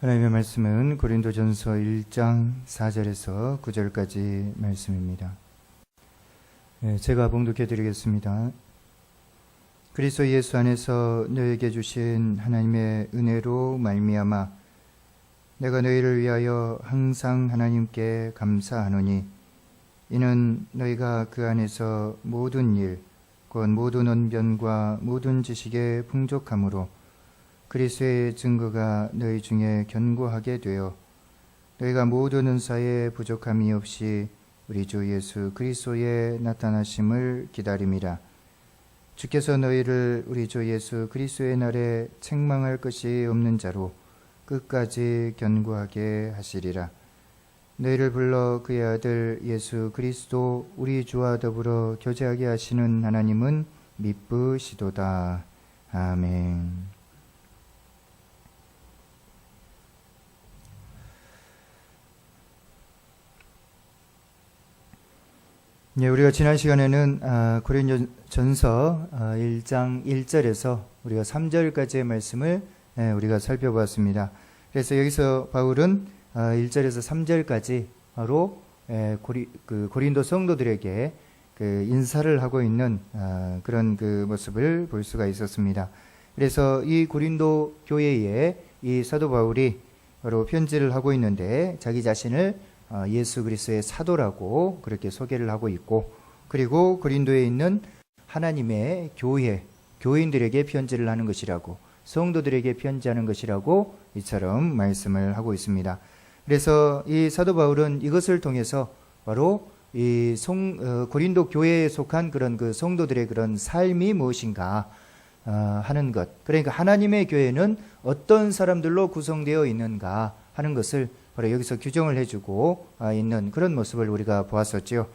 하나님의 말씀은 고린도전서 1장 4절에서 9절까지 말씀입니다. 제가 봉독해 드리겠습니다. 그리스도 예수 안에서 너에게 주신 하나님의 은혜로 말미암아 내가 너희를 위하여 항상 하나님께 감사하노니 이는 너희가 그 안에서 모든 일 곧 모든 언변과 모든 지식에 풍족함으로 그리스도의 증거가 너희 중에 견고하게 되어 너희가 모든 은사에 부족함이 없이 우리 주 예수 그리스도의 나타나심을 기다림이라. 주께서 너희를 우리 주 예수 그리스도의 날에 책망할 것이 없는 자로 끝까지 견고하게 하시리라. 너희를 불러 그의 아들 예수 그리스도 우리 주와 더불어 교제하게 하시는 하나님은 미쁘시도다. 아멘. 우리가 지난 시간에는 고린도전서 1장 1절에서 우리가 3절까지의 말씀을 우리가 살펴보았습니다. 그래서 여기서 바울은 1절에서 3절까지 바로 고린도 성도들에게 인사를 하고 있는 그런 모습을 볼 수가 있었습니다. 그래서 이 고린도 교회에 이 사도 바울이 바로 편지를 하고 있는데 자기 자신을 예수 그리스도의 사도라고 그렇게 소개를 하고 있고, 그리고 고린도에 있는 하나님의 교인들에게 편지를 하는 것이라고, 성도들에게 편지하는 것이라고 이처럼 말씀을 하고 있습니다. 그래서 이 사도 바울은 이것을 통해서 바로 이 고린도 교회에 속한 그런 성도들의 그런 삶이 무엇인가 하는 것, 그러니까 하나님의 교회는 어떤 사람들로 구성되어 있는가 하는 것을 바로 여기서 규정을 해주고 있는 그런 모습을 우리가 보았었죠.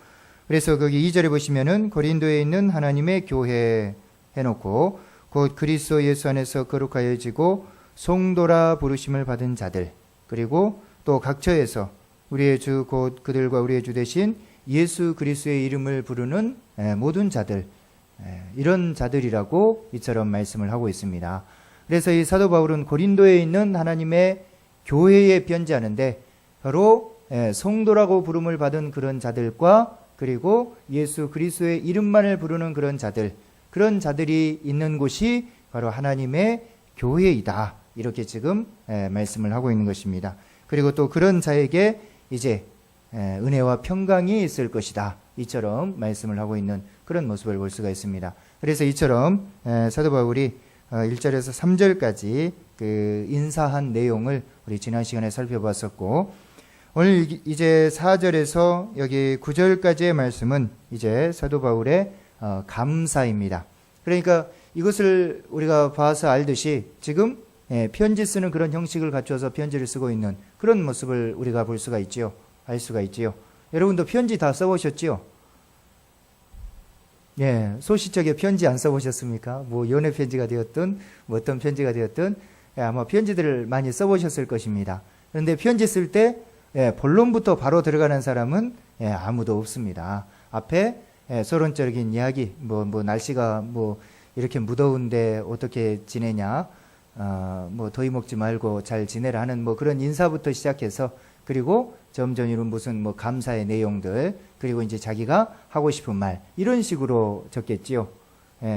그래서 거기 2절에 보시면은 고린도에 있는 하나님의 교회 해놓고 곧 그리스도 예수 안에서 거룩하여지고 성도라 부르심을 받은 자들, 그리고 또 각처에서 우리의 주 곧 그들과 우리의 주 대신 예수 그리스도의 이름을 부르는 모든 자들, 이런 자들이라고 이처럼 말씀을 하고 있습니다. 그래서 이 사도 바울은 고린도에 있는 하나님의 교회에 편지하는데 바로 성도라고 부름을 받은 그런 자들과 그리고 예수 그리스도의 이름만을 부르는 그런 자들이 있는 곳이 바로 하나님의 교회이다, 이렇게 지금 말씀을 하고 있는 것입니다. 그리고 또 그런 자에게 이제 은혜와 평강이 있을 것이다, 이처럼 말씀을 하고 있는 그런 모습을 볼 수가 있습니다. 그래서 이처럼 사도 바울이 1절에서 3절까지 인사한 내용을 우리 지난 시간에 살펴봤었고, 오늘 이제 4절에서 여기 9절까지의 말씀은 이제 사도 바울의 감사입니다. 그러니까 이것을 우리가 봐서 알듯이 지금 편지 쓰는 그런 형식을 갖춰서 편지를 쓰고 있는 그런 모습을 우리가 볼 수가 있지요. 알 수가 있지요. 여러분도 편지 다 써보셨지요? 소시적에 편지 안 써보셨습니까? 뭐 연애 편지가 되었든 뭐 어떤 편지가 되었든 아마 편지들을 많이 써보셨을 것입니다. 그런데 편지 쓸 때 본론부터 바로 들어가는 사람은 아무도 없습니다. 앞에 서론적인 이야기, 뭐 날씨가 뭐 이렇게 무더운데 어떻게 지내냐, 뭐 더위 먹지 말고 잘 지내라 하는 뭐 그런 인사부터 시작해서, 그리고 점점 이런 무슨 뭐 감사의 내용들, 그리고 이제 자기가 하고 싶은 말, 이런 식으로 적겠지요.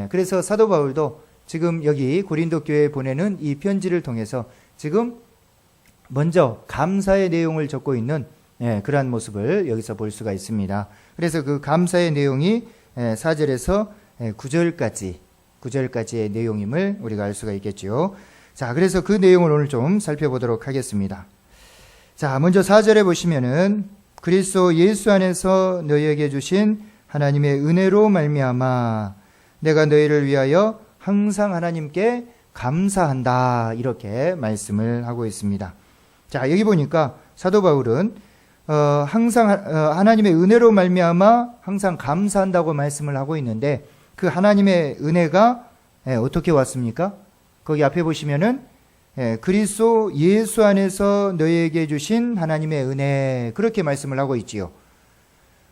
그래서 사도 바울도 지금 여기 고린도 교회에 보내는 이 편지를 통해서 지금 먼저 감사의 내용을 적고 있는 그러한 모습을 여기서 볼 수가 있습니다. 그래서 그 감사의 내용이 4절에서 9절까지의 내용임을 우리가 알 수가 있겠죠. 자, 그래서 그 내용을 오늘 좀 살펴보도록 하겠습니다. 자, 먼저 4절에 보시면은 그리스도 예수 안에서 너희에게 주신 하나님의 은혜로 말미암아 내가 너희를 위하여 항상 하나님께 감사한다, 이렇게 말씀을 하고 있습니다. 자, 여기 보니까 사도 바울은 항상 하나님의 은혜로 말미암아 항상 감사한다고 말씀을 하고 있는데, 그 하나님의 은혜가 어떻게 왔습니까? 거기 앞에 보시면은 그리스도 예수 안에서 너희에게 주신 하나님의 은혜, 그렇게 말씀을 하고 있지요.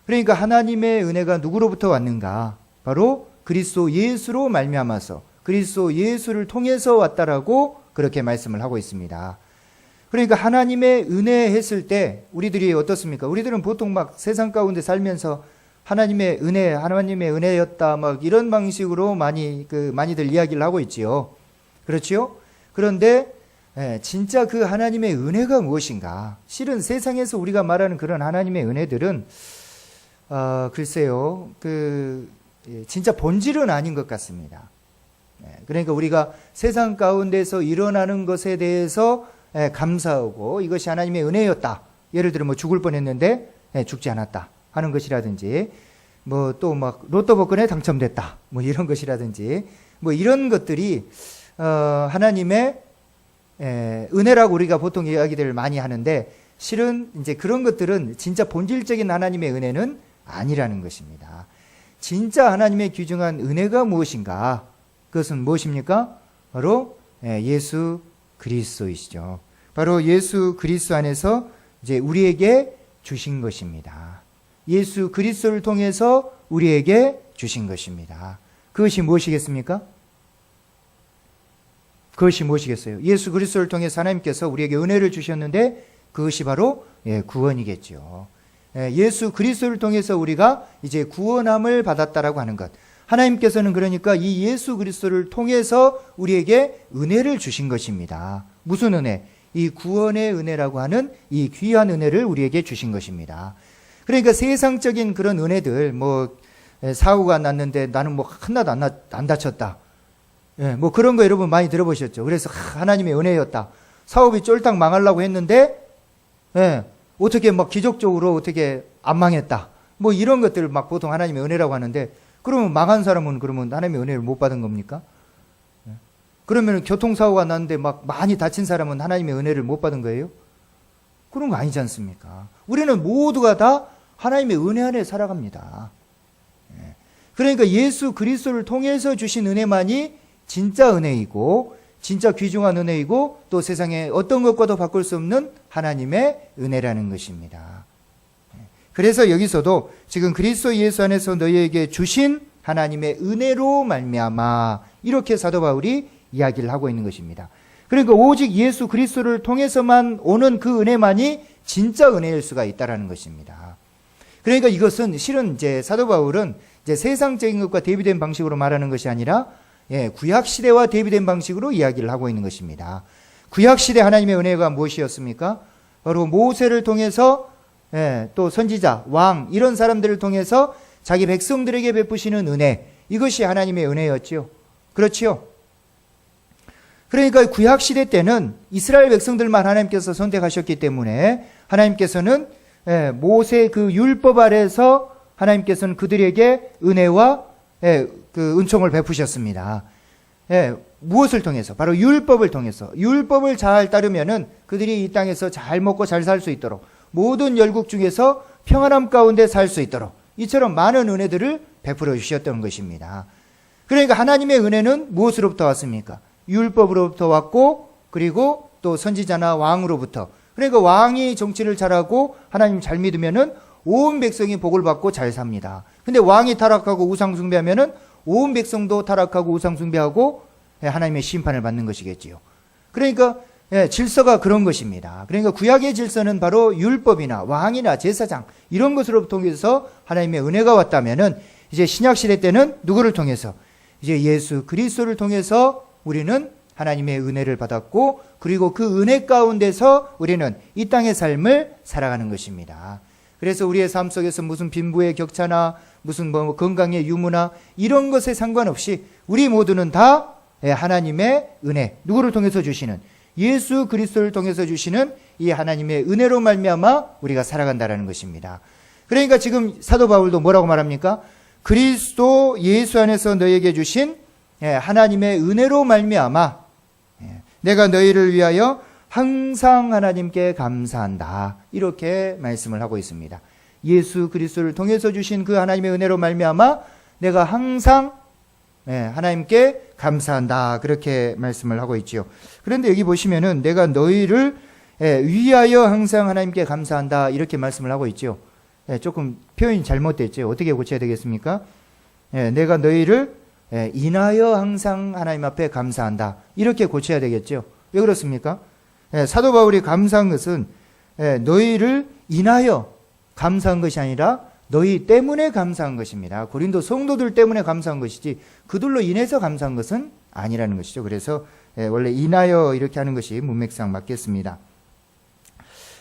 그러니까 하나님의 은혜가 누구로부터 왔는가? 바로 그리스도 예수로 말미암아서 그리스도 예수를 통해서 왔다라고 그렇게 말씀을 하고 있습니다. 그러니까 하나님의 은혜 했을 때 우리들이 어떻습니까? 우리들은 보통 막 세상 가운데 살면서 하나님의 은혜였다 막 이런 방식으로 많이들 이야기를 하고 있지요. 그렇지요? 그런데 진짜 그 하나님의 은혜가 무엇인가? 실은 세상에서 우리가 말하는 그런 하나님의 은혜들은 글쎄요, 진짜 본질은 아닌 것 같습니다. 그러니까 우리가 세상 가운데서 일어나는 것에 대해서 감사하고 이것이 하나님의 은혜였다. 예를 들어 뭐 죽을 뻔했는데 죽지 않았다 하는 것이라든지, 뭐 또 막 로또 복권에 당첨됐다 뭐 이런 것이라든지, 뭐 이런 것들이 하나님의 은혜라고 우리가 보통 이야기들을 많이 하는데, 실은 이제 그런 것들은 진짜 본질적인 하나님의 은혜는 아니라는 것입니다. 진짜 하나님의 귀중한 은혜가 무엇인가? 그것은 무엇입니까? 바로 예수 그리스도이시죠. 바로 예수 그리스도 안에서 이제 우리에게 주신 것입니다. 예수 그리스도를 통해서 우리에게 주신 것입니다. 그것이 무엇이겠습니까? 그것이 무엇이겠어요? 예수 그리스도를 통해서 하나님께서 우리에게 은혜를 주셨는데 그것이 바로 구원이겠죠. 예수 그리스도를 통해서 우리가 이제 구원함을 받았다라고 하는 것. 하나님께서는 그러니까 이 예수 그리스도를 통해서 우리에게 은혜를 주신 것입니다. 무슨 은혜? 이 구원의 은혜라고 하는 이 귀한 은혜를 우리에게 주신 것입니다. 그러니까 세상적인 그런 은혜들, 뭐 사고가 났는데 나는 뭐 하나도 안 다쳤다. 뭐 그런 거 여러분 많이 들어보셨죠? 그래서 하나님의 은혜였다. 사업이 쫄딱 망하려고 했는데 어떻게 막 기적적으로 어떻게 안 망했다. 뭐 이런 것들을 막 보통 하나님의 은혜라고 하는데, 그러면 망한 사람은 그러면 하나님의 은혜를 못 받은 겁니까? 그러면 교통사고가 났는데 막 많이 다친 사람은 하나님의 은혜를 못 받은 거예요? 그런 거 아니지 않습니까? 우리는 모두가 다 하나님의 은혜 안에 살아갑니다. 그러니까 예수 그리스도를 통해서 주신 은혜만이 진짜 은혜이고, 진짜 귀중한 은혜이고, 또 세상에 어떤 것과도 바꿀 수 없는 하나님의 은혜라는 것입니다. 그래서 여기서도 지금 그리스도 예수 안에서 너희에게 주신 하나님의 은혜로 말미암아, 이렇게 사도 바울이 이야기를 하고 있는 것입니다. 그러니까 오직 예수 그리스도를 통해서만 오는 그 은혜만이 진짜 은혜일 수가 있다라는 것입니다. 그러니까 이것은 실은 이제 사도 바울은 이제 세상적인 것과 대비된 방식으로 말하는 것이 아니라 구약 시대와 대비된 방식으로 이야기를 하고 있는 것입니다. 구약 시대 하나님의 은혜가 무엇이었습니까? 바로 모세를 통해서 또 선지자, 왕 이런 사람들을 통해서 자기 백성들에게 베푸시는 은혜, 이것이 하나님의 은혜였지요. 그렇지요? 그러니까 구약 시대 때는 이스라엘 백성들만 하나님께서 선택하셨기 때문에 하나님께서는 모세 그 율법 아래서 하나님께서는 그들에게 은혜와 그 은총을 베푸셨습니다. 무엇을 통해서? 바로 율법을 통해서. 율법을 잘 따르면은 그들이 이 땅에서 잘 먹고 잘 살 수 있도록, 모든 열국 중에서 평안함 가운데 살 수 있도록 이처럼 많은 은혜들을 베풀어 주셨던 것입니다. 그러니까 하나님의 은혜는 무엇으로부터 왔습니까? 율법으로부터 왔고, 그리고 또 선지자나 왕으로부터. 그러니까 왕이 정치를 잘하고 하나님 잘 믿으면은 온 백성이 복을 받고 잘 삽니다. 근데 왕이 타락하고 우상 숭배하면은 온 백성도 타락하고 우상 숭배하고 하나님의 심판을 받는 것이겠지요. 그러니까 질서가 그런 것입니다. 그러니까 구약의 질서는 바로 율법이나 왕이나 제사장 이런 것으로부터 통해서 하나님의 은혜가 왔다면은, 이제 신약 시대 때는 누구를 통해서? 이제 예수 그리스도를 통해서 우리는 하나님의 은혜를 받았고, 그리고 그 은혜 가운데서 우리는 이 땅의 삶을 살아가는 것입니다. 그래서 우리의 삶 속에서 무슨 빈부의 격차나 무슨 뭐 건강의 유무나 이런 것에 상관없이 우리 모두는 다 하나님의 은혜, 누구를 통해서 주시는? 예수 그리스도를 통해서 주시는 이 하나님의 은혜로 말미암아 우리가 살아간다라는 것입니다. 그러니까 지금 사도 바울도 뭐라고 말합니까? 그리스도 예수 안에서 너희에게 주신 하나님의 은혜로 말미암아 내가 너희를 위하여 항상 하나님께 감사한다, 이렇게 말씀을 하고 있습니다. 예수 그리스도를 통해서 주신 그 하나님의 은혜로 말미암아 내가 항상 하나님께 감사한다, 그렇게 말씀을 하고 있지요. 그런데 여기 보시면은 내가 너희를 위하여 항상 하나님께 감사한다, 이렇게 말씀을 하고 있죠. 조금 표현이 잘못됐죠. 어떻게 고쳐야 되겠습니까? 내가 너희를 인하여 항상 하나님 앞에 감사한다, 이렇게 고쳐야 되겠죠. 왜 그렇습니까? 사도 바울이 감사한 것은 너희를 인하여 감사한 것이 아니라 너희 때문에 감사한 것입니다. 고린도 성도들 때문에 감사한 것이지 그들로 인해서 감사한 것은 아니라는 것이죠. 그래서 원래 인하여 이렇게 하는 것이 문맥상 맞겠습니다.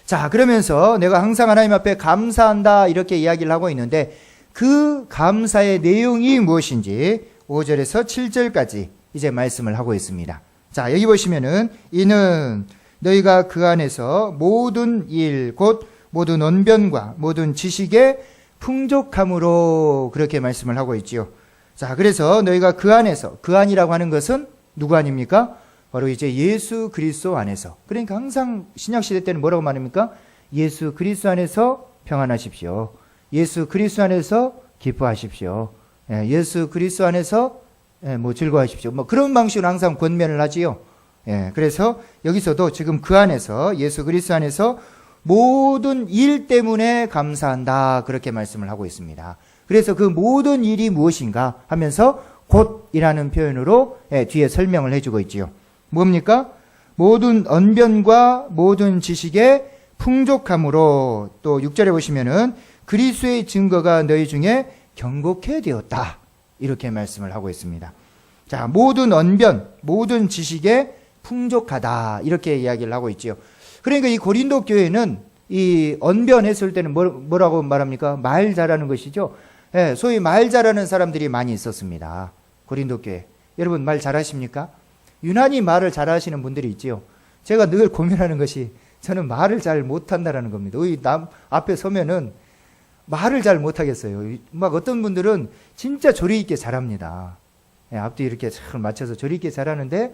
자, 그러면서 내가 항상 하나님 앞에 감사한다 이렇게 이야기를 하고 있는데 그 감사의 내용이 무엇인지 5절에서 7절까지 이제 말씀을 하고 있습니다. 자, 여기 보시면은 이는 너희가 그 안에서 모든 일 곧 모든 언변과 모든 지식의 풍족함으로 그렇게 말씀을 하고 있지요. 자, 그래서 너희가 그 안에서, 그 안이라고 하는 것은 누구 안입니까? 바로 이제 예수 그리스도 안에서. 그러니까 항상 신약시대 때는 뭐라고 말합니까? 예수 그리스도 안에서 평안하십시오. 예수 그리스도 안에서 기뻐하십시오. 예수 그리스도 안에서 즐거워하십시오. 그런 방식으로 항상 권면을 하지요. 그래서 여기서도 지금 그 안에서, 예수 그리스도 안에서 모든 일 때문에 감사한다. 그렇게 말씀을 하고 있습니다. 그래서 그 모든 일이 무엇인가 하면서 곧이라는 표현으로 뒤에 설명을 해주고 있지요. 뭡니까? 모든 언변과 모든 지식의 풍족함으로 또 6절에 보시면은 그리스도의 증거가 너희 중에 경고케 되었다. 이렇게 말씀을 하고 있습니다. 자, 모든 언변, 모든 지식에 풍족하다. 이렇게 이야기를 하고 있지요. 그러니까 이 고린도 교회는 이 언변했을 때는 뭐라고 말합니까? 말 잘하는 것이죠. 소위 말 잘하는 사람들이 많이 있었습니다. 고린도 교회. 여러분 말 잘하십니까? 유난히 말을 잘하시는 분들이 있지요. 제가 늘 고민하는 것이 저는 말을 잘 못한다라는 겁니다. 남 앞에 서면은 말을 잘 못하겠어요. 막 어떤 분들은 진짜 조리 있게 잘합니다. 앞뒤 이렇게 잘 맞춰서 조리 있게 잘하는데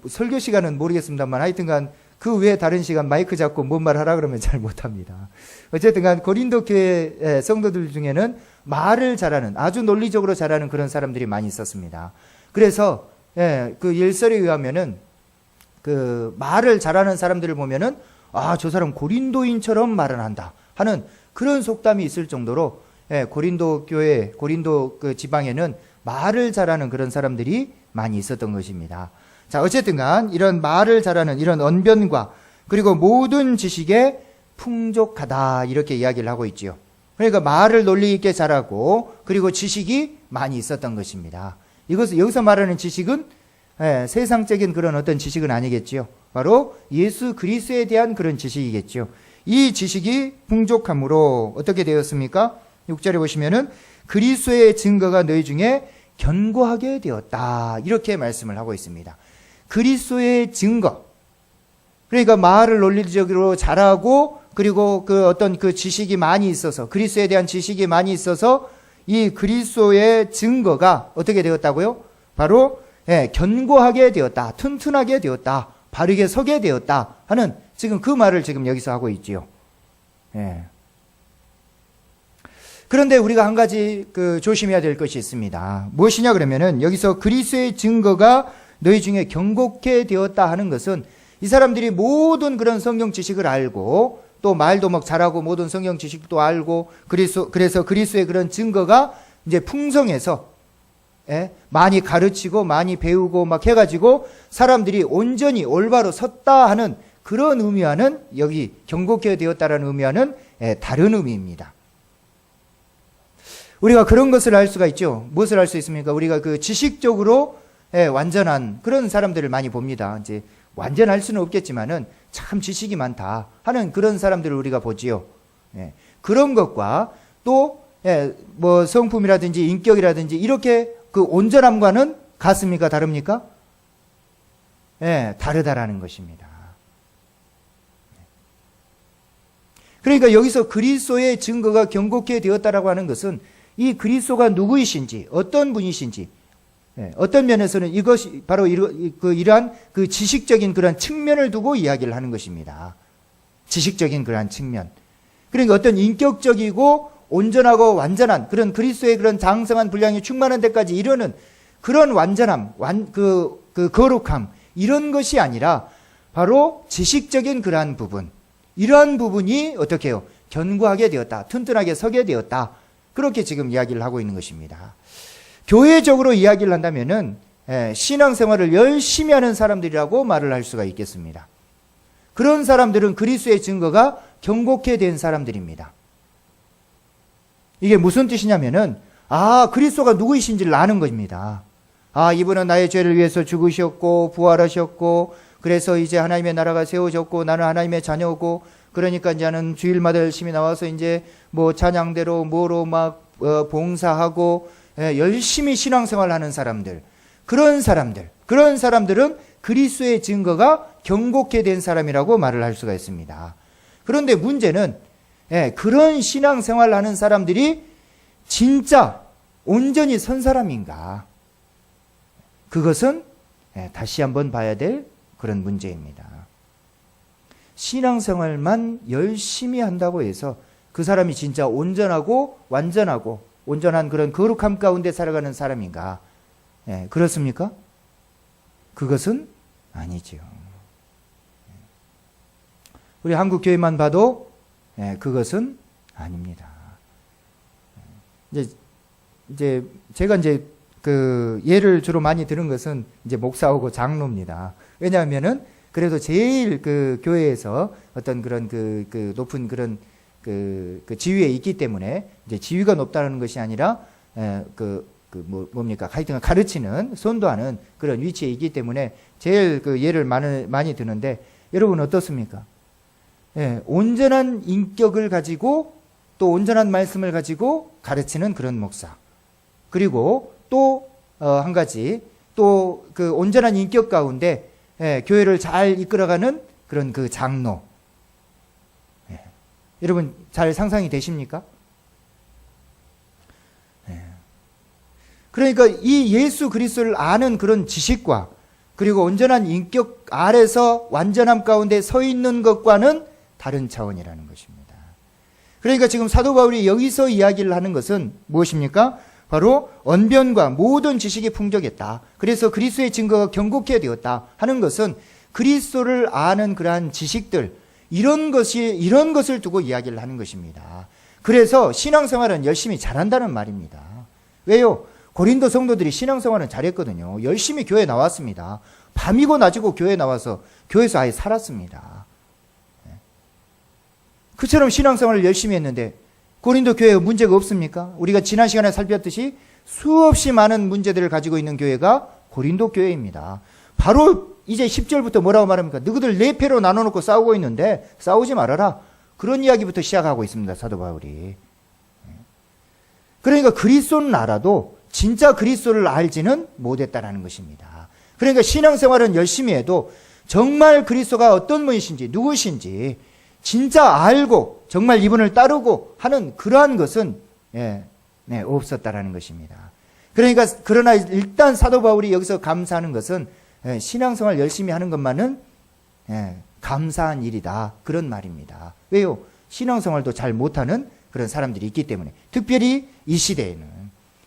설교 시간은 모르겠습니다만 하여튼간 그 외에 다른 시간 마이크 잡고 뭔 말 하라 그러면 잘 못합니다. 어쨌든간 고린도 교회 성도들 중에는 말을 잘하는, 아주 논리적으로 잘하는 그런 사람들이 많이 있었습니다. 그래서 그 일설에 의하면은 그 말을 잘하는 사람들을 보면은 저 사람 고린도인처럼 말을 한다 하는 그런 속담이 있을 정도로 고린도 교회, 고린도 그 지방에는 말을 잘하는 그런 사람들이 많이 있었던 것입니다. 자, 어쨌든간 이런 말을 잘하는 이런 언변과 그리고 모든 지식에 풍족하다 이렇게 이야기를 하고 있지요. 그러니까 말을 논리 있게 잘하고 그리고 지식이 많이 있었던 것입니다. 여기서 말하는 지식은 세상적인 그런 어떤 지식은 아니겠지요. 바로 예수 그리스도에 대한 그런 지식이겠죠. 이 지식이 풍족함으로 어떻게 되었습니까? 6절에 보시면은 그리스도의 증거가 너희 중에 견고하게 되었다. 이렇게 말씀을 하고 있습니다. 그리스도의 증거. 그러니까 말을 논리적으로 잘하고 그리고 그 어떤 그 지식이 많이 있어서 그리스도에 대한 지식이 많이 있어서 이 그리스도의 증거가 어떻게 되었다고요? 바로 견고하게 되었다. 튼튼하게 되었다. 바르게 서게 되었다 하는 지금 그 말을 지금 여기서 하고 있지요. 그런데 우리가 한 가지 조심해야 될 것이 있습니다. 무엇이냐 그러면은 여기서 그리스도의 증거가 너희 중에 경고케 되었다 하는 것은 이 사람들이 모든 그런 성경 지식을 알고 또 말도 막 잘하고 모든 성경 지식도 알고 그래서 그리스도의 그런 증거가 이제 풍성해서 많이 가르치고 많이 배우고 막 해가지고 사람들이 온전히 올바로 섰다 하는 그런 의미와는 여기 경고케 되었다라는 의미와는 다른 의미입니다. 우리가 그런 것을 알 수가 있죠. 무엇을 알 수 있습니까? 우리가 그 지식적으로 완전한 그런 사람들을 많이 봅니다. 이제 완전할 수는 없겠지만은 참 지식이 많다 하는 그런 사람들을 우리가 보지요. 그런 것과 또 뭐 성품이라든지 인격이라든지 이렇게 그 온전함과는 같습니까? 다릅니까? 다르다라는 것입니다. 그러니까 여기서 그리스도의 증거가 경고케 되었다라고 하는 것은 이 그리스도가 누구이신지 어떤 분이신지 어떤 면에서는 이것이 바로 이러한 그 지식적인 그런 측면을 두고 이야기를 하는 것입니다. 지식적인 그러한 측면. 그러니까 어떤 인격적이고 온전하고 완전한 그런 그리스도의 그런 장성한 분량이 충만한 데까지 이르는 그런 완전함, 그 거룩함 이런 것이 아니라 바로 지식적인 그러한 부분. 이러한 부분이 어떻게 해요? 견고하게 되었다. 튼튼하게 서게 되었다. 그렇게 지금 이야기를 하고 있는 것입니다. 교회적으로 이야기를 한다면은 신앙생활을 열심히 하는 사람들이라고 말을 할 수가 있겠습니다. 그런 사람들은 그리스도의 증거가 경고케 된 사람들입니다. 이게 무슨 뜻이냐면은 그리스도가 누구이신지를 아는 것입니다. 이분은 나의 죄를 위해서 죽으셨고 부활하셨고 그래서 이제 하나님의 나라가 세워졌고 나는 하나님의 자녀고 그러니까 이제는 주일마다 열심히 나와서 이제 뭐 찬양대로 뭐로 막 봉사하고 열심히 신앙생활하는 사람들, 그런 사람들은 그리스도의 증거가 경고케 된 사람이라고 말을 할 수가 있습니다. 그런데 문제는 그런 신앙생활하는 사람들이 진짜 온전히 선 사람인가? 그것은 다시 한번 봐야 될 그런 문제입니다. 신앙생활만 열심히 한다고 해서 그 사람이 진짜 온전하고 완전하고 온전한 그런 거룩함 가운데 살아가는 사람인가? 그렇습니까? 그것은 아니지요. 우리 한국 교회만 봐도 그것은 아닙니다. 이제 제가 그 예를 주로 많이 들은 것은 이제 목사하고 장로입니다. 왜냐하면은 그래도 제일 그 교회에서 어떤 그런 그 높은 그런 그 지위에 있기 때문에 이제 지위가 높다는 것이 아니라 뭡니까? 하여튼 가르치는 선도하는 그런 위치에 있기 때문에 제일 그 예를 많이 드는데 여러분 어떻습니까? 온전한 인격을 가지고 또 온전한 말씀을 가지고 가르치는 그런 목사. 그리고 또 한 가지 또 그 온전한 인격 가운데 교회를 잘 이끌어가는 그런 그 장로. 여러분 잘 상상이 되십니까? 그러니까 이 예수 그리스도를 아는 그런 지식과 그리고 온전한 인격 아래서 완전함 가운데 서 있는 것과는 다른 차원이라는 것입니다. 그러니까 지금 사도 바울이 여기서 이야기를 하는 것은 무엇입니까? 바로 언변과 모든 지식이 풍족했다. 그래서 그리스도의 증거가 경고케 되었다 하는 것은 그리스도를 아는 그러한 지식들, 이런 것을 두고 이야기를 하는 것입니다. 그래서 신앙생활은 열심히 잘한다는 말입니다. 왜요? 고린도 성도들이 신앙생활은 잘했거든요. 열심히 교회 나왔습니다. 밤이고 낮이고 교회 나와서 교회에서 아예 살았습니다. 그처럼 신앙생활을 열심히 했는데 고린도 교회에 문제가 없습니까? 우리가 지난 시간에 살폈듯이 수없이 많은 문제들을 가지고 있는 교회가 고린도 교회입니다. 바로 이제 10절부터 뭐라고 말합니까? 너희들 네 패로 나눠놓고 싸우고 있는데 싸우지 말아라. 그런 이야기부터 시작하고 있습니다. 사도 바울이. 그러니까 그리스도는 알아도 진짜 그리스도를 알지는 못했다라는 것입니다. 그러니까 신앙생활은 열심히 해도 정말 그리스도가 어떤 분이신지 누구신지 진짜 알고 정말 이분을 따르고 하는 그러한 것은 없었다라는 것입니다. 그러니까 그러나 일단 사도 바울이 여기서 감사하는 것은 신앙생활 열심히 하는 것만은 감사한 일이다 그런 말입니다. 왜요? 신앙생활도 잘 못하는 그런 사람들이 있기 때문에 특별히 이 시대에는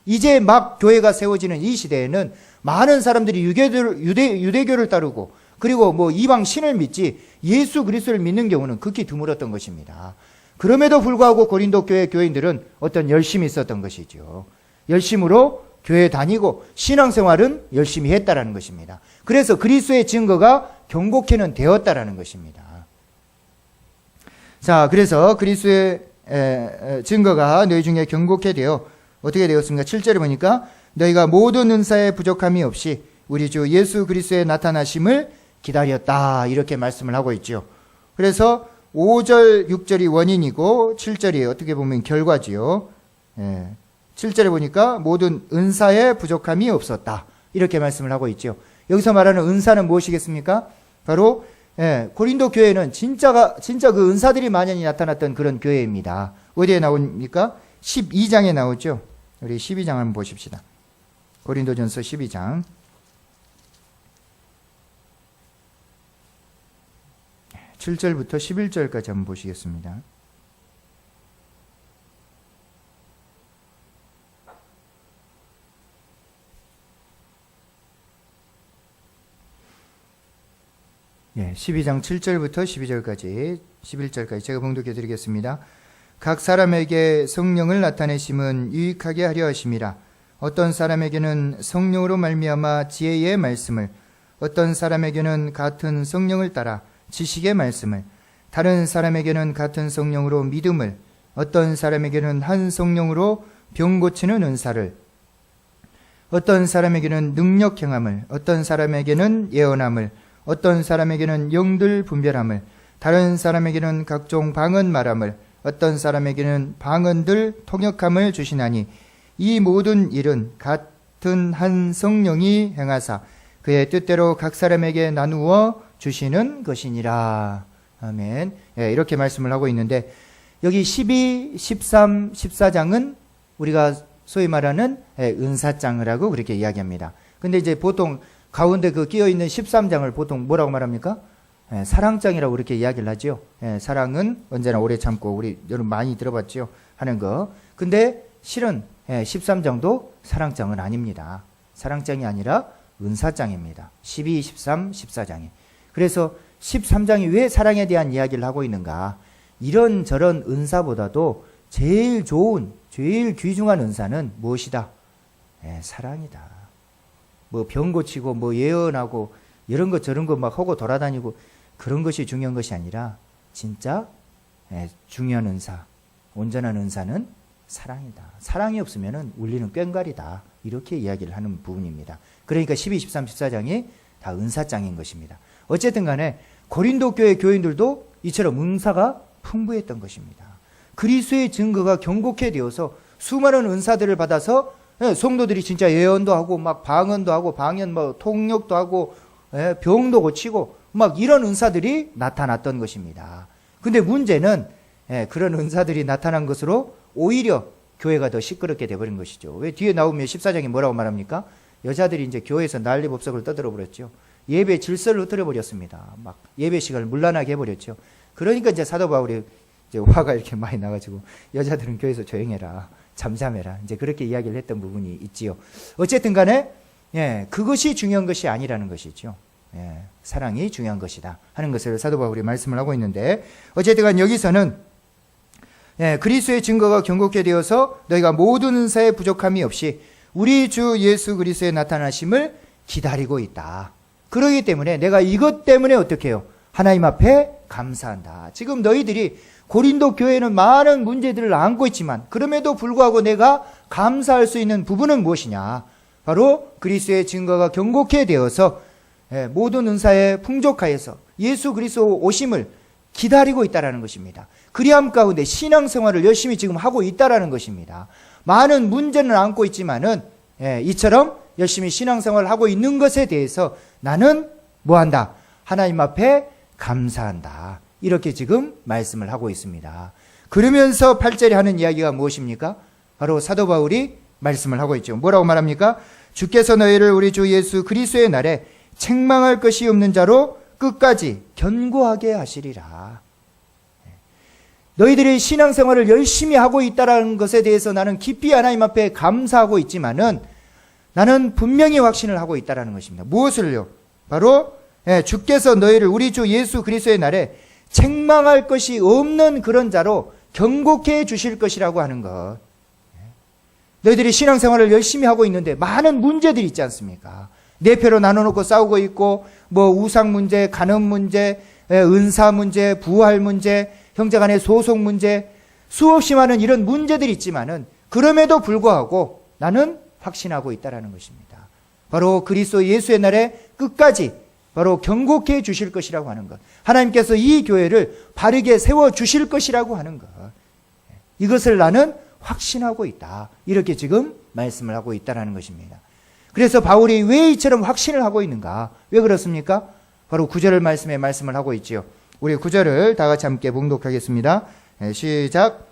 이제 막 교회가 세워지는 이 시대에는 많은 사람들이 유대교를 따르고 그리고 뭐 이방 신을 믿지 예수 그리스도를 믿는 경우는 극히 드물었던 것입니다. 그럼에도 불구하고 고린도 교회 교인들은 어떤 열심이 있었던 것이죠. 열심으로 교회 다니고 신앙생활은 열심히 했다라는 것입니다. 그래서 그리스도의 증거가 경고케는 되었다라는 것입니다. 자, 그래서 그리스도의 증거가 너희 중에 경고케 되어 어떻게 되었습니까? 7절에 보니까 너희가 모든 은사에 부족함이 없이 우리 주 예수 그리스도의 나타나심을 기다렸다 이렇게 말씀을 하고 있죠. 그래서 5절, 6절이 원인이고 7절이 어떻게 보면 결과지요. 7절에 보니까 모든 은사에 부족함이 없었다 이렇게 말씀을 하고 있죠. 여기서 말하는 은사는 무엇이겠습니까? 바로 고린도 교회는 진짜 그 은사들이 만연히 나타났던 그런 교회입니다. 어디에 나옵니까? 12장에 나오죠. 우리 12장 한번 보십시다. 고린도전서 12장 7절부터 11절까지 한번 보시겠습니다. 예, 12장 7절부터 12절까지 11절까지 제가 봉독해 드리겠습니다. 각 사람에게 성령을 나타내심은 유익하게 하려 하심이라. 어떤 사람에게는 성령으로 말미암아 지혜의 말씀을, 어떤 사람에게는 같은 성령을 따라 지식의 말씀을, 다른 사람에게는 같은 성령으로 믿음을, 어떤 사람에게는 한 성령으로 병 고치는 은사를, 어떤 사람에게는 능력 행함을, 어떤 사람에게는 예언함을, 어떤 사람에게는 영들 분별함을, 다른 사람에게는 각종 방언 말함을, 어떤 사람에게는 방언들 통역함을 주시나니 이 모든 일은 같은 한 성령이 행하사 그의 뜻대로 각 사람에게 나누어 주시는 것이니라. 아멘. 예, 이렇게 말씀을 하고 있는데 여기 12, 13, 14장은 우리가 소위 말하는 은사장을 하고 그렇게 이야기합니다. 근데 이제 보통 가운데 그 끼어 있는 13장을 보통 뭐라고 말합니까? 사랑장이라고 그렇게 이야기를 하죠. 사랑은 언제나 오래 참고, 우리 여러분 많이 들어봤죠? 하는 거. 근데 실은 13장도 사랑장은 아닙니다. 사랑장이 아니라 은사장입니다. 12, 13, 14장이. 그래서 13장이 왜 사랑에 대한 이야기를 하고 있는가? 이런저런 은사보다도 제일 좋은, 제일 귀중한 은사는 무엇이다? 사랑이다. 뭐 병 고치고 뭐 예언하고 이런 거 저런 거 막 하고 돌아다니고 그런 것이 중요한 것이 아니라 진짜 중요한 은사, 온전한 은사는 사랑이다. 사랑이 없으면 울리는 꽹과리다. 이렇게 이야기를 하는 부분입니다. 그러니까 12, 13, 14장이 다 은사장인 것입니다. 어쨌든 간에 고린도 교회 교인들도 이처럼 은사가 풍부했던 것입니다. 그리스도의 증거가 경고케 되어서 수많은 은사들을 받아서 성도들이 진짜 예언도 하고 막 방언도 하고 방언 뭐 통역도 하고 병도 고치고 막 이런 은사들이 나타났던 것입니다. 근데 문제는 그런 은사들이 나타난 것으로 오히려 교회가 더 시끄럽게 돼버린 것이죠. 왜 뒤에 나오면 14장이 뭐라고 말합니까? 여자들이 이제 교회에서 난리법석을 떠들어 버렸죠. 예배 질서를 흐트려 버렸습니다. 막 예배 시간을 문란하게 해버렸죠. 그러니까 이제 사도 바울이 이제 화가 이렇게 많이 나가지고 여자들은 교회에서 조용해라, 잠잠해라, 이제 그렇게 이야기를 했던 부분이 있지요. 어쨌든 간에 그것이 중요한 것이 아니라는 것이죠. 사랑이 중요한 것이다 하는 것을 사도 바울이 말씀을 하고 있는데, 어쨌든 간 여기서는 그리스도의 증거가 경고케 되어서 너희가 모든 은사에 부족함이 없이 우리 주 예수 그리스도의 나타나심을 기다리고 있다. 그러기 때문에 내가 이것 때문에 어떻게 해요? 하나님 앞에 감사한다. 지금 너희들이 고린도 교회는 많은 문제들을 안고 있지만 그럼에도 불구하고 내가 감사할 수 있는 부분은 무엇이냐? 바로 그리스도의 증거가 경고케 되어서 모든 은사에 풍족하여서 예수 그리스도 오심을 기다리고 있다라는 것입니다. 그리함 가운데 신앙생활을 열심히 지금 하고 있다라는 것입니다. 많은 문제는 안고 있지만은 이처럼 열심히 신앙생활을 하고 있는 것에 대해서 나는 뭐한다? 하나님 앞에 감사한다. 이렇게 지금 말씀을 하고 있습니다. 그러면서 8절에 하는 이야기가 무엇입니까? 바로 사도 바울이 말씀을 하고 있죠. 뭐라고 말합니까? 주께서 너희를 우리 주 예수 그리스도의 날에 책망할 것이 없는 자로 끝까지 견고하게 하시리라. 너희들이 신앙생활을 열심히 하고 있다는 것에 대해서 나는 깊이 하나님 앞에 감사하고 있지만은 나는 분명히 확신을 하고 있다는 것입니다. 무엇을요? 바로 주께서 너희를 우리 주 예수 그리스도의 날에 책망할 것이 없는 그런 자로 경고케 해 주실 것이라고 하는 것. 너희들이 신앙생활을 열심히 하고 있는데 많은 문제들이 있지 않습니까? 네 표로 나눠놓고 싸우고 있고 뭐 우상 문제, 간음 문제, 은사 문제, 부활 문제, 형제간의 소속 문제, 수없이 많은 이런 문제들이 있지만은 그럼에도 불구하고 나는 확신하고 있다라는 것입니다. 바로 그리스도 예수의 날에 끝까지 바로 경고케 해 주실 것이라고 하는 것. 하나님께서 이 교회를 바르게 세워 주실 것이라고 하는 것. 이것을 나는 확신하고 있다. 이렇게 지금 말씀을 하고 있다라는 것입니다. 그래서 바울이 왜 이처럼 확신을 하고 있는가? 왜 그렇습니까? 바로 9절 말씀에 말씀을 하고 있지요. 우리 9절을 다 같이 함께 봉독하겠습니다. 시작.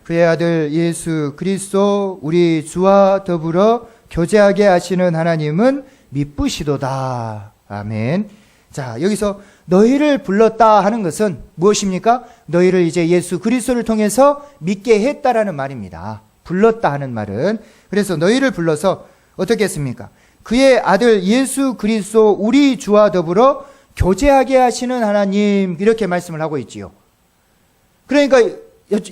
그의 아들 예수 그리스도 우리 주와 더불어 교제하게 하시는 하나님은 미쁘시도다. 아멘. 자, 여기서 너희를 불렀다 하는 것은 무엇입니까? 너희를 이제 예수 그리스도를 통해서 믿게 했다라는 말입니다. 불렀다 하는 말은. 그래서 너희를 불러서 어떻게 했습니까? 그의 아들 예수 그리스도 우리 주와 더불어 교제하게 하시는 하나님, 이렇게 말씀을 하고 있지요. 그러니까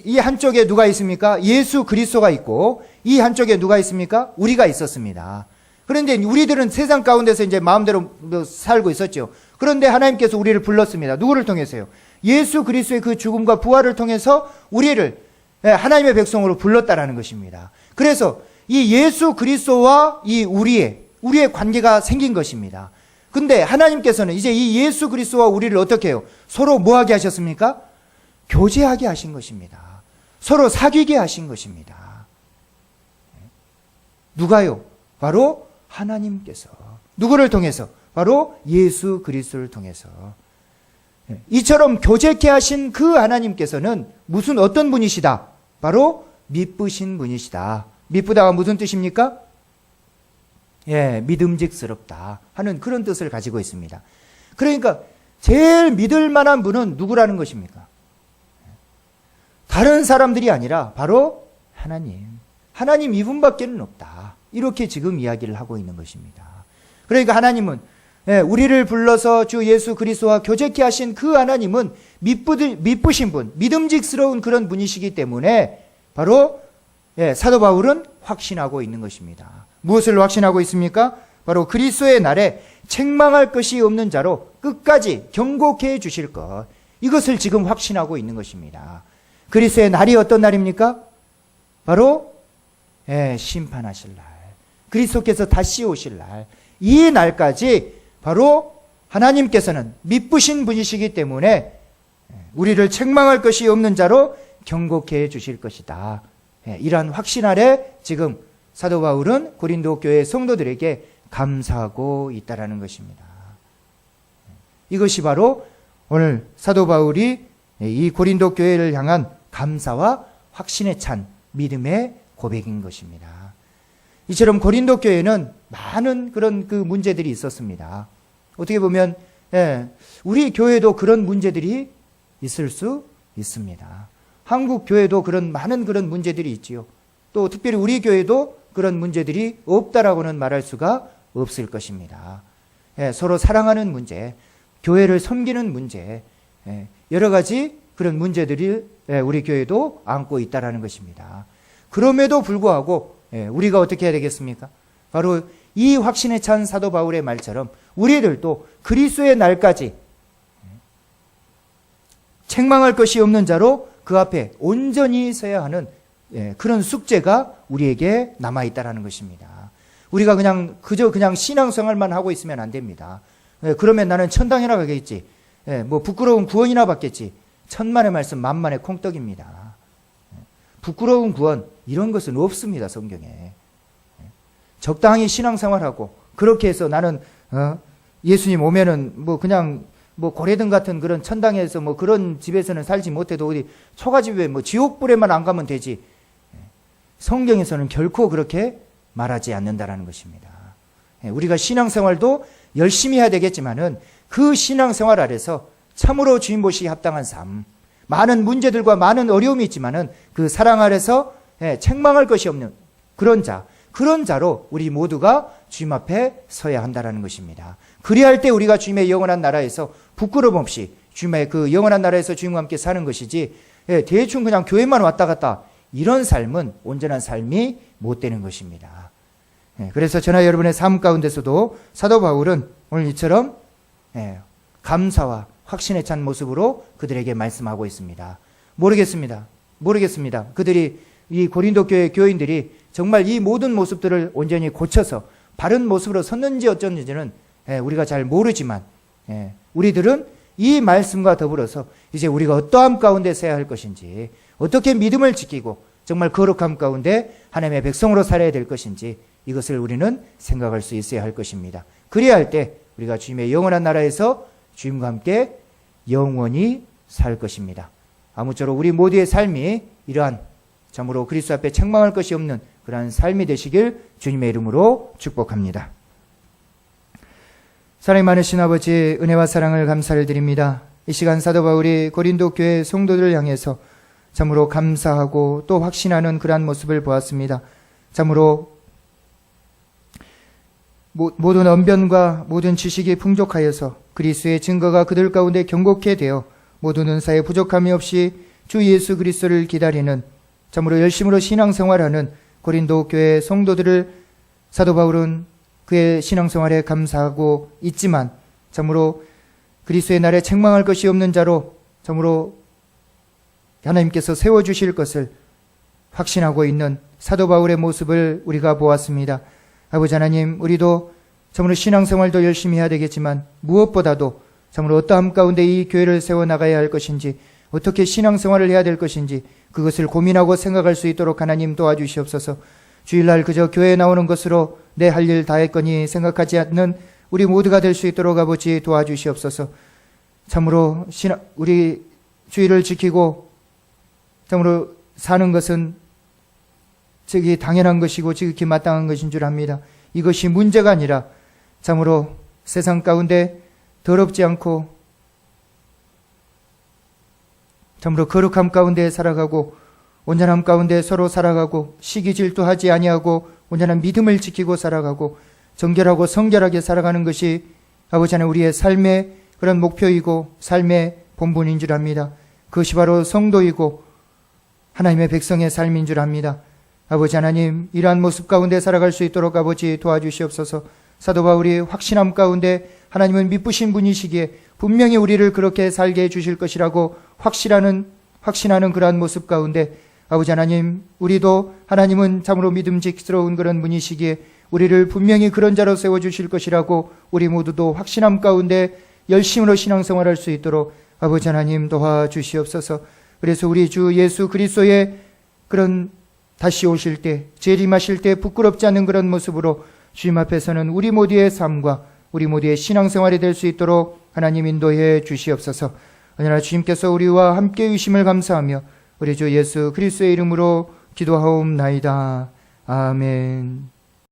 이 한쪽에 누가 있습니까? 예수 그리스도가 있고 이 한쪽에 누가 있습니까? 우리가 있었습니다. 그런데 우리들은 세상 가운데서 이제 마음대로 살고 있었죠. 그런데 하나님께서 우리를 불렀습니다. 누구를 통해서요? 예수 그리스도의 그 죽음과 부활을 통해서 우리를 하나님의 백성으로 불렀다라는 것입니다. 그래서 이 예수 그리스도와 이 우리의 관계가 생긴 것입니다. 근데 하나님께서는 이제 이 예수 그리스도와 우리를 어떻게 해요? 서로 뭐하게 하셨습니까? 교제하게 하신 것입니다. 서로 사귀게 하신 것입니다. 누가요? 바로 하나님께서. 누구를 통해서? 바로 예수 그리스도를 통해서. 이처럼 교제케 하신 그 하나님께서는 어떤 분이시다? 바로 미쁘신 분이시다. 미쁘다가 무슨 뜻입니까? 믿음직스럽다 하는 그런 뜻을 가지고 있습니다. 그러니까 제일 믿을 만한 분은 누구라는 것입니까? 다른 사람들이 아니라 바로 하나님 이분밖에는 없다. 이렇게 지금 이야기를 하고 있는 것입니다. 그러니까 하나님은 우리를 불러서 주 예수 그리스도와 교제케 하신 그 하나님은 미쁘신 분, 믿음직스러운 그런 분이시기 때문에 바로 사도 바울은 확신하고 있는 것입니다. 무엇을 확신하고 있습니까? 바로 그리스도의 날에 책망할 것이 없는 자로 끝까지 경고케 해 주실 것. 이것을 지금 확신하고 있는 것입니다. 그리스도의 날이 어떤 날입니까? 바로 심판하실 날. 그리스도께서 다시 오실 날. 이 날까지 바로 하나님께서는 미쁘신 분이시기 때문에 우리를 책망할 것이 없는 자로 경고케 해 주실 것이다. 이러한 확신 아래 지금 사도 바울은 고린도 교회 성도들에게 감사하고 있다라는 것입니다. 이것이 바로 오늘 사도 바울이 이 고린도 교회를 향한 감사와 확신에 찬 믿음의 고백인 것입니다. 이처럼 고린도 교회는 많은 그런 그 문제들이 있었습니다. 어떻게 보면 우리 교회도 그런 문제들이 있을 수 있습니다. 한국 교회도 많은 그런 문제들이 있지요. 또 특별히 우리 교회도 그런 문제들이 없다라고는 말할 수가 없을 것입니다. 서로 사랑하는 문제, 교회를 섬기는 문제, 여러 가지 그런 문제들이 우리 교회도 안고 있다라는 것입니다. 그럼에도 불구하고 우리가 어떻게 해야 되겠습니까? 바로 이 확신에 찬 사도 바울의 말처럼 우리들도 그리스도의 날까지 책망할 것이 없는 자로 그 앞에 온전히 서야 하는 그런 숙제가 우리에게 남아있다라는 것입니다. 우리가 그저 신앙생활만 하고 있으면 안 됩니다. 그러면 나는 천당이나 가겠지. 부끄러운 구원이나 받겠지. 천만의 말씀 만만의 콩떡입니다. 부끄러운 구원 이런 것은 없습니다. 성경에. 적당히 신앙생활하고 그렇게 해서 나는 예수님 오면은 고래등 같은 그런 천당에서 그런 집에서는 살지 못해도 어디 초가집에 지옥불에만 안 가면 되지. 성경에서는 결코 그렇게 말하지 않는다라는 것입니다. 우리가 신앙생활도 열심히 해야 되겠지만은 그 신앙생활 아래서 참으로 주님 보시기 합당한 삶, 많은 문제들과 많은 어려움이 있지만은 그 사랑 아래서 책망할 것이 없는 그런 자로 우리 모두가 주님 앞에 서야 한다라는 것입니다. 그리할 때 우리가 주님의 영원한 나라에서 부끄러움 없이 주님의 그 영원한 나라에서 주님과 함께 사는 것이지 대충 그냥 교회만 왔다 갔다 이런 삶은 온전한 삶이 못 되는 것입니다. 그래서 저나 여러분의 삶 가운데서도 사도 바울은 오늘 이처럼 감사와 확신에 찬 모습으로 그들에게 말씀하고 있습니다. 모르겠습니다. 그들이 이 고린도 교회 교인들이 정말 이 모든 모습들을 온전히 고쳐서 바른 모습으로 섰는지 어쩐지는 우리가 잘 모르지만 우리들은 이 말씀과 더불어서 이제 우리가 어떠함 가운데 서야 할 것인지 어떻게 믿음을 지키고 정말 거룩함 가운데 하나님의 백성으로 살아야 될 것인지 이것을 우리는 생각할 수 있어야 할 것입니다. 그래야 할 때 우리가 주님의 영원한 나라에서 주님과 함께 영원히 살 것입니다. 아무쪼록 우리 모두의 삶이 이러한 참으로 그리스도 앞에 책망할 것이 없는 그러한 삶이 되시길 주님의 이름으로 축복합니다. 사랑이 많으신 아버지, 은혜와 사랑을 감사를 드립니다. 이 시간 사도 바울이 고린도 교회 성도들을 향해서 참으로 감사하고 또 확신하는 그러한 모습을 보았습니다. 참으로 모든 언변과 모든 지식이 풍족하여서 그리스도의 증거가 그들 가운데 경고케 되어 모든 은사에 부족함이 없이 주 예수 그리스도를 기다리는 참으로 열심으로 신앙생활하는 고린도 교회 성도들을 사도 바울은 그의 신앙생활에 감사하고 있지만 참으로 그리스도의 날에 책망할 것이 없는 자로 참으로 하나님께서 세워주실 것을 확신하고 있는 사도 바울의 모습을 우리가 보았습니다. 아버지 하나님, 우리도 참으로 신앙생활도 열심히 해야 되겠지만 무엇보다도 참으로 어떠함 가운데 이 교회를 세워나가야 할 것인지, 어떻게 신앙생활을 해야 될 것인지 그것을 고민하고 생각할 수 있도록 하나님 도와주시옵소서. 주일날 그저 교회에 나오는 것으로 내 할 일 다 했거니 생각하지 않는 우리 모두가 될 수 있도록 아버지 도와주시옵소서. 참으로 우리 주일을 지키고 참으로 사는 것은 지극히 당연한 것이고 지극히 마땅한 것인 줄 압니다. 이것이 문제가 아니라 참으로 세상 가운데 더럽지 않고 참으로 거룩함 가운데 살아가고 온전함 가운데 서로 살아가고 시기 질투하지 아니하고 온전한 믿음을 지키고 살아가고 정결하고 성결하게 살아가는 것이 아버지 하나님 우리의 삶의 그런 목표이고 삶의 본분인 줄 압니다. 그것이 바로 성도이고 하나님의 백성의 삶인 줄 압니다. 아버지 하나님, 이러한 모습 가운데 살아갈 수 있도록 아버지 도와주시옵소서. 사도 바울이 확신함 가운데 하나님은 미쁘신 분이시기에 분명히 우리를 그렇게 살게 해주실 것이라고 확신하는 그러한 모습 가운데 아버지 하나님, 우리도 하나님은 참으로 믿음직스러운 그런 분이시기에 우리를 분명히 그런 자로 세워주실 것이라고 우리 모두도 확신함 가운데 열심으로 신앙생활할 수 있도록 아버지 하나님 도와주시옵소서. 그래서 우리 주 예수 그리스도의 그런 다시 오실 때, 재림하실 때 부끄럽지 않는 그런 모습으로 주님 앞에서는 우리 모두의 삶과 우리 모두의 신앙생활이 될 수 있도록 하나님 인도해 주시옵소서. 언제나 주님께서 우리와 함께 계심을 감사하며 우리 주 예수 그리스도의 이름으로 기도하옵나이다. 아멘.